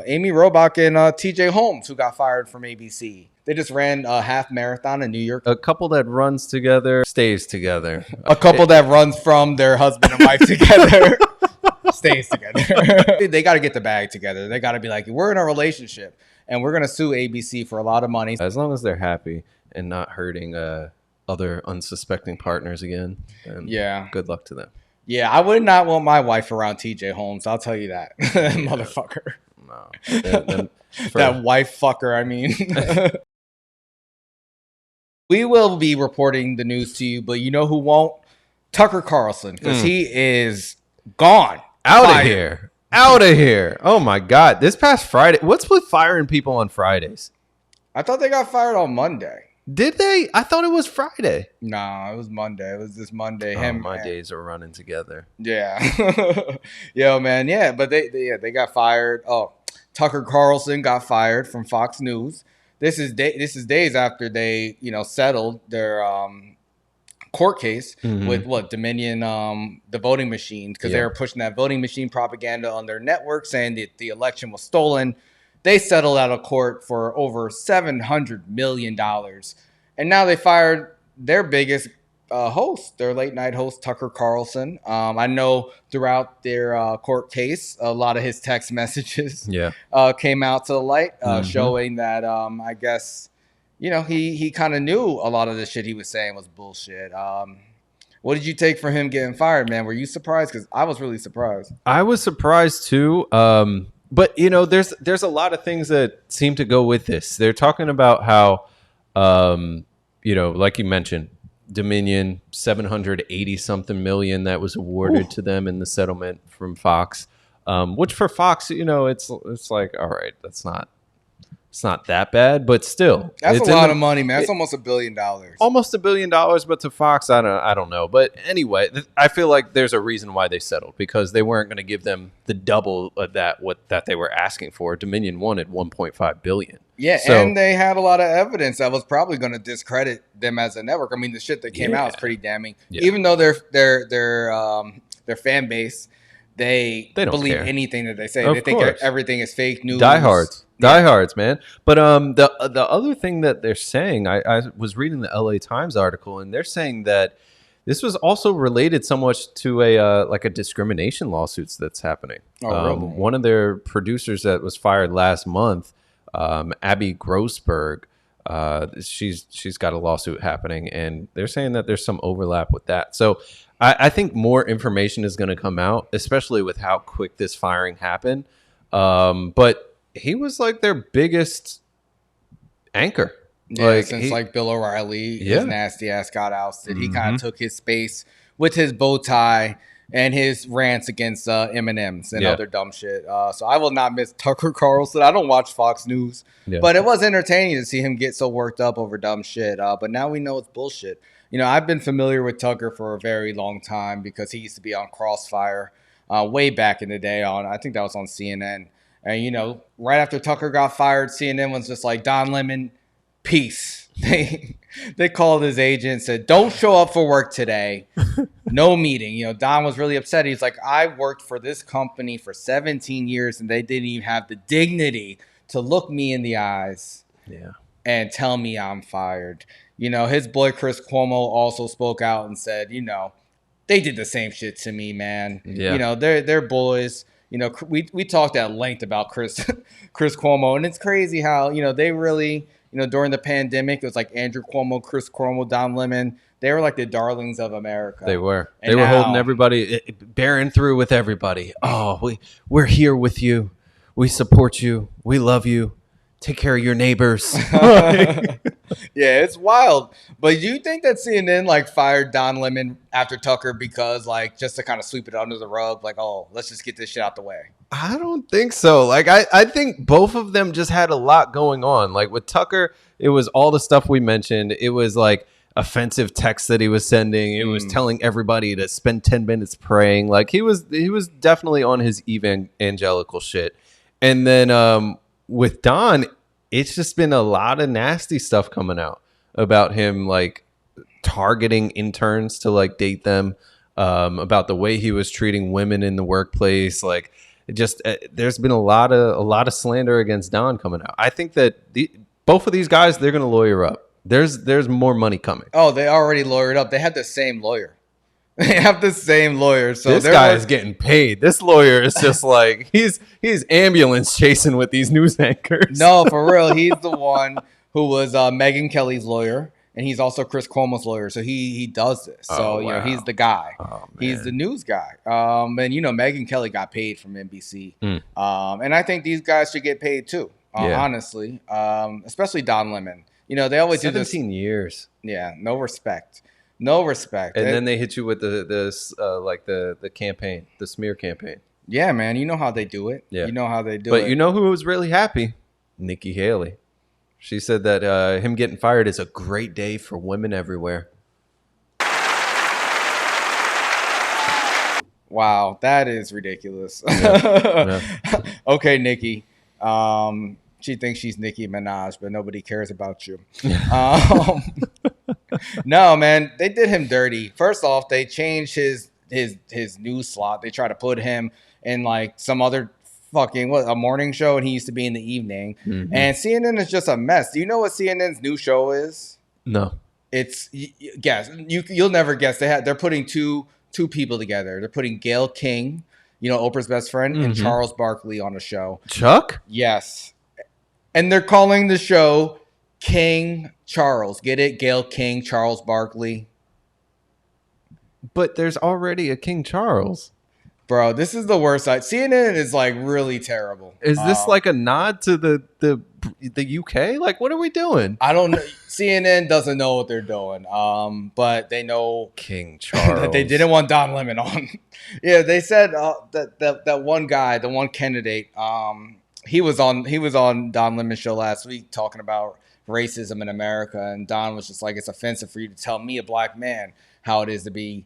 Amy Robach and TJ Holmes, who got fired from ABC. They just ran a half marathon in New York. A couple that runs together stays together. A couple that runs from their husband and wife together stays together. They got to get the bag together. They got to be like, we're in a relationship and we're going to sue ABC for a lot of money. As long as they're happy and not hurting other unsuspecting partners again, then good luck to them. Yeah, I would not want my wife around TJ Holmes. I'll tell you that. Motherfucker. No. That wife fucker, I mean. We will be reporting the news to you, but you know who won't? Tucker Carlson, because he is gone. Out of here. Oh, my God. This past Friday. What's with firing people on Fridays? I thought they got fired on Monday. Did they? I thought it was Friday. No, it was Monday. It was this Monday. My days are running together. Yeah. Yo, man. Yeah, but they got fired. Oh, Tucker Carlson got fired from Fox News. This is days after they, settled their court case with Dominion, the voting machines, because they were pushing that voting machine propaganda on their network, saying that the election was stolen. They settled out of court for over $700 million. And now they fired their biggest host, their late night host, Tucker Carlson. I know throughout their court case, a lot of his text messages came out to the light, showing that I guess, he kind of knew a lot of the shit he was saying was bullshit. What did you take for him getting fired, man? Were you surprised? Because I was really surprised. I was surprised too. But there's a lot of things that seem to go with this. They're talking about how, like you mentioned, Dominion, 780 something million that was awarded to them in the settlement from Fox, which for Fox, it's like, all right, it's not that bad, but still, that's a lot of money, man. It's almost $1 billion. Almost $1 billion, but to Fox, I don't know. But anyway, I feel like there's a reason why they settled, because they weren't going to give them the double of that they were asking for. Dominion wanted $1.5 billion. Yeah, so, and they had a lot of evidence that was probably going to discredit them as a network. I mean, the shit that came out is pretty damning. Yeah. Even though their fan base, they don't believe anything that they say. They think everything is fake news. Diehards, man. But the other thing that they're saying, I was reading the LA Times article, and they're saying that this was also related somewhat to a discrimination lawsuits that's happening. Really? One of their producers that was fired last month, Abby Grossberg, she's got a lawsuit happening, and they're saying that there's some overlap with that. So I think more information is going to come out, especially with how quick this firing happened. But he was like their biggest anchor. Yeah, since Bill O'Reilly, his nasty ass got ousted. He kind of took his space with his bow tie and his rants against M&Ms and other dumb shit. So I will not miss Tucker Carlson. I don't watch Fox News, but it was entertaining to see him get so worked up over dumb shit. But now we know it's bullshit. I've been familiar with Tucker for a very long time because he used to be on Crossfire way back in the day. I think that was on CNN. And, right after Tucker got fired, CNN was just like, Don Lemon, peace. They called his agent, said, don't show up for work today. No meeting. Don was really upset. He's like, I worked for this company for 17 years, and they didn't even have the dignity to look me in the eyes and tell me I'm fired. His boy Chris Cuomo also spoke out and said, they did the same shit to me, man. Yeah. They're boys. We talked at length about Chris Cuomo, and it's crazy how, they really, during the pandemic, it was like Andrew Cuomo, Chris Cuomo, Don Lemon. They were like the darlings of America. They were. They were holding everybody, bearing through with everybody. Oh, we're here with you. We support you. We love you. Take care of your neighbors. Yeah, it's wild. But do you think that CNN fired Don Lemon after Tucker because just to kind of sweep it under the rug? Let's just get this shit out the way. I don't think so. I think both of them just had a lot going on. With Tucker, it was all the stuff we mentioned. It was offensive texts that he was sending. It was telling everybody to spend 10 minutes praying. He was definitely on his evangelical shit. And then with Don, it's just been a lot of nasty stuff coming out about him targeting interns to date them, about the way he was treating women in the workplace. there's been a lot of slander against Don coming out. I think that both of these guys, they're going to lawyer up. There's more money coming. Oh, they already lawyered up. They had the same lawyer. They have the same lawyer. So this guy is getting paid. This lawyer is just like he's ambulance chasing with these news anchors. No, for real. He's the one who was Megyn Kelly's lawyer, and he's also Chris Cuomo's lawyer. So he does this. So you know, he's the guy. Oh, he's the news guy. And you know, Megyn Kelly got paid from NBC. And I think these guys should get paid too. Honestly, especially Don Lemon. You know, they always 17 years. Yeah, no respect. No respect. And then they hit you with the campaign, the smear campaign. Yeah, man. You know how they do it. Yeah. You know how they do it. But you know who was really happy? Nikki Haley. She said that him getting fired is a great day for women everywhere. Wow, that is ridiculous. Yeah. Okay, Nikki. She thinks she's Nicki Minaj, but nobody cares about you. No, man, they did him dirty. First off, they changed his news slot. They try to put him in like some other a morning show, and he used to be in the evening. And CNN is just a mess. Do you know what CNN's new show is? No. It's guess. You'll never guess. They're putting two people together. They're putting Gayle King, you know, Oprah's best friend, and Charles Barkley on a show. Chuck? Yes. And they're calling the show King Charles. Get it? Gayle King, Charles Barkley. But there's already a King Charles. Bro, this is the worst side. CNN is like really terrible. Is this like a nod to the UK? Like, what are we doing? I don't know. CNN doesn't know what they're doing. But they know King Charles. that they didn't want Don Lemon on. Yeah, they said that one guy, the one candidate, he was on Don Lemon's show last week talking about racism in America, and Don was just like, it's offensive for you to tell me, a black man, how it is to be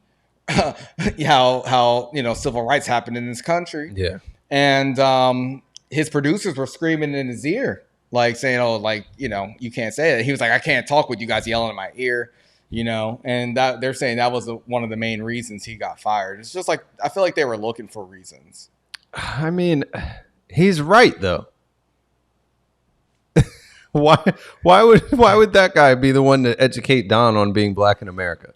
how you know, civil rights happened in this country. Yeah. And his producers were screaming in his ear, like saying, oh, like, you know, you can't say that. He was like, I can't talk with you guys yelling in my ear, you know. And that they're saying that was one of the main reasons he got fired. It's just like, I feel like they were looking for reasons. I mean, he's right though. Why would that guy be the one to educate Don on being black in America?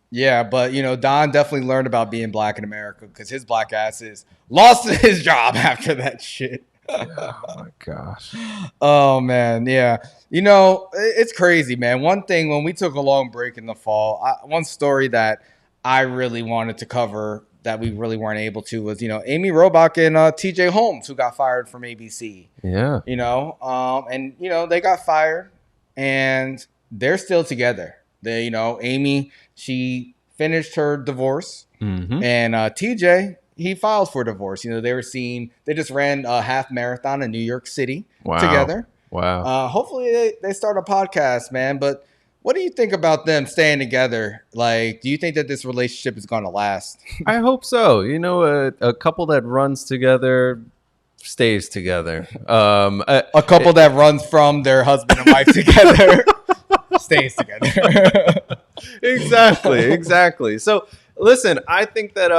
Yeah, but you know, Don definitely learned about being black in America because his black ass lost his job after that shit. Oh my gosh. Oh man, yeah. You know, it's crazy, man. One thing, when we took a long break in the fall, one story that I really wanted to cover that we really weren't able to was, you know, Amy Robach and TJ Holmes, who got fired from ABC. Yeah. You know, and you know, they got fired and they're still together. They, you know, Amy, she finished her divorce, and TJ, he filed for divorce. You know, they just ran a half marathon in New York City together. Wow. Hopefully they start a podcast, man. But what do you think about them staying together? Like, do you think that this relationship is going to last? I hope so. You know, a couple that runs together stays together. A couple that runs from their husband and wife together stays together. Exactly. So listen, I think that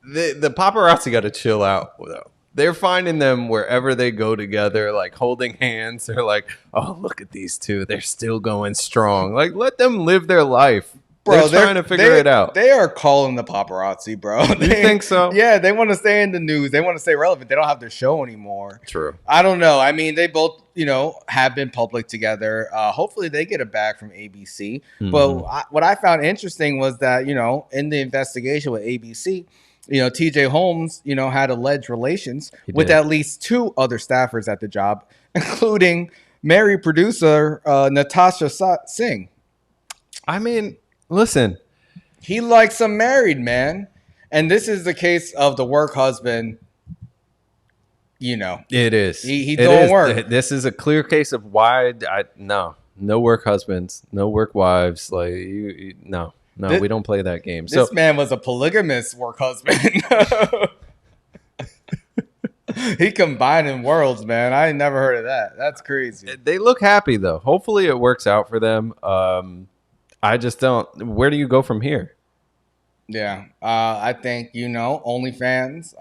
the paparazzi got to chill out though. They're finding them wherever they go together, like holding hands. They're like, oh, look at these two. They're still going strong. Like, let them live their life. Bro, they're trying to figure it out. They are calling the paparazzi, bro. You think so? Yeah, they want to stay in the news. They want to stay relevant. They don't have their show anymore. True. I don't know. I mean, they both, you know, have been public together. Hopefully they get it back from ABC. But what I found interesting was that, you know, in the investigation with ABC, you know, TJ Holmes, you know, had alleged relations with at least two other staffers at the job, including married producer Natasha Singh. I mean, listen, he likes them married, man. And this is the case of the work husband. You know, it is. He don't work. This is a clear case of why no work husbands, no work wives. Like no, we don't play that game. This man was a polygamous work husband. He combining worlds, man. I never heard of that. That's crazy. They look happy though. Hopefully it works out for them. I just don't. Where do you go from here? Yeah, I think OnlyFans.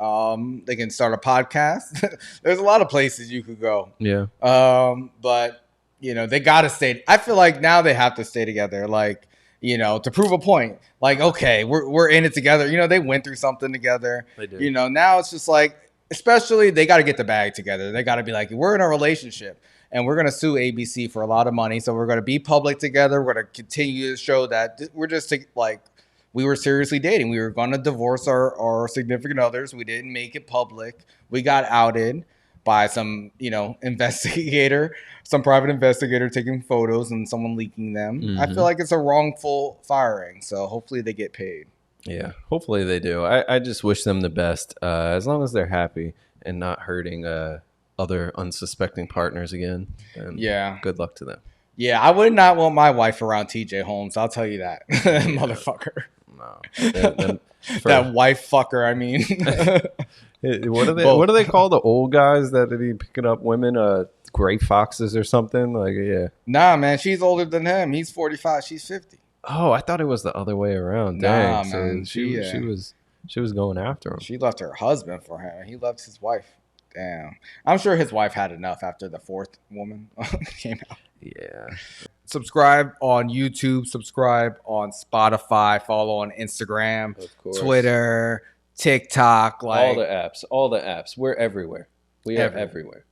They can start a podcast. There's a lot of places you could go. Yeah. But they gotta stay. I feel like now they have to stay together. Like to prove a point. Like okay, we're in it together. They went through something together. They did. Now it's just like, especially they got to get the bag together. They got to be like, we're in a relationship. And we're going to sue ABC for a lot of money. So we're going to be public together. We're going to continue to show that we're just like, we were seriously dating. We were going to divorce our significant others. We didn't make it public. We got outed by some, investigator, some private investigator taking photos and someone leaking them. Mm-hmm. I feel like it's a wrongful firing. So hopefully they get paid. Yeah, hopefully they do. I just wish them the best, as long as they're happy and not hurting other unsuspecting partners again. And yeah, good luck to them. Yeah, I would not want my wife around TJ Holmes. I'll tell you that. Motherfucker. No. That wife fucker, I mean. What do they call the old guys that be picking up women? Gray foxes or something? Like, yeah. Nah, man, she's older than him. He's 45, she's 50. Oh, I thought it was the other way around. Dang. Nah, man. So she was going after him. She left her husband for him. He left his wife. Damn. I'm sure his wife had enough after the fourth woman came out. Yeah. Subscribe on YouTube. Subscribe on Spotify. Follow on Instagram, Twitter, TikTok. All the apps. We're everywhere. We are everywhere.